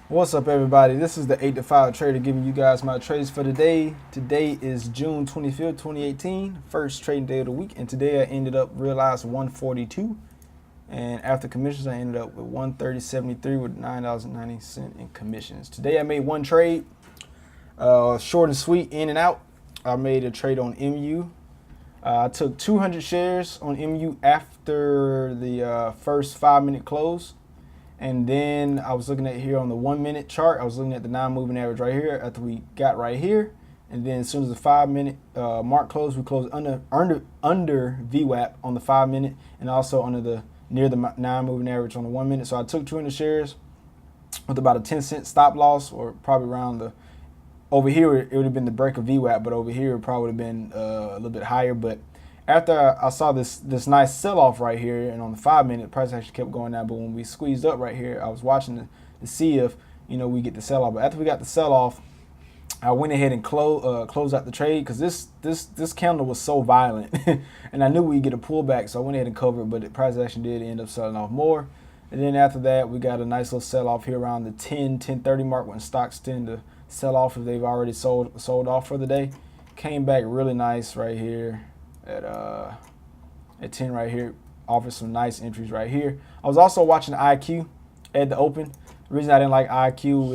What's up, everybody? This is the 8 to 5 trader giving you guys my trades for today. Today is June 25th, 2018, first trading day of the week. And today I ended up realized 142. And after commissions, I ended up with 130.73 with $9.90 in commissions. Today I made one trade, short and sweet, in and out. I made a trade on MU. I took 200 shares on MU after the first 5-minute close. And then I was looking at here on the 1-minute chart. I was looking at the non-moving average right here after we got right here. And then as soon as the 5-minute mark closed, we closed under VWAP on the 5-minute and also near the non-moving average on the 1-minute. So I took 200 shares with about a 10-cent stop loss, or probably around over here it would have been the break of VWAP, but over here it probably would have been a little bit higher. But after I saw this nice sell-off right here, and on the 5-minute, the price actually kept going down. But when we squeezed up right here, I was watching to see if we get the sell-off. But after we got the sell-off, I went ahead and closed out the trade because this candle was so violent, and I knew we'd get a pullback, so I went ahead and covered. But the price action did end up selling off more. And then after that, we got a nice little sell-off here around the 10:30 mark, when stocks tend to sell off if they've already sold off for the day. Came back really nice right here at 10 right here, offered some nice entries right here. I was also watching IQ at the open. The reason I didn't like IQ,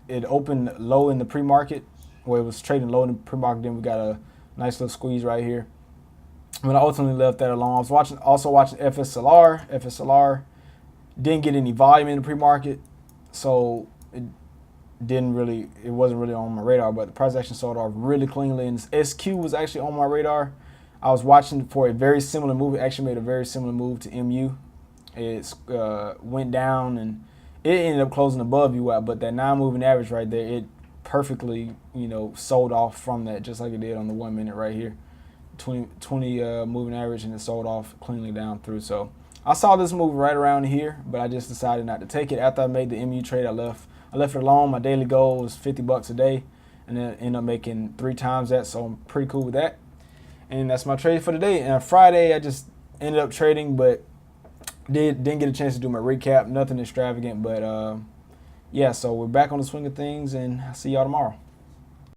it opened low in the pre-market, where it was trading low in the pre-market. Then we got a nice little squeeze right here. But I ultimately left that alone. I was also watching FSLR. FSLR didn't get any volume in the pre-market, so it wasn't really on my radar. But the price action sold off really cleanly, and SQ was actually on my radar. I was watching for a very similar move. It actually made a very similar move to MU. It went down and it ended up closing above VWAP, but that non-moving average right there, it perfectly sold off from that, just like it did on the 1-minute right here. 20 moving average, and it sold off cleanly down through. So I saw this move right around here, but I just decided not to take it. After I made the MU trade, I left it alone. My daily goal was $50 a day, and then ended up making 3 times that, so I'm pretty cool with that. And that's my trade for today. And on Friday, I just ended up trading, but didn't get a chance to do my recap. Nothing extravagant, but yeah. So we're back on the swing of things, and I'll see y'all tomorrow.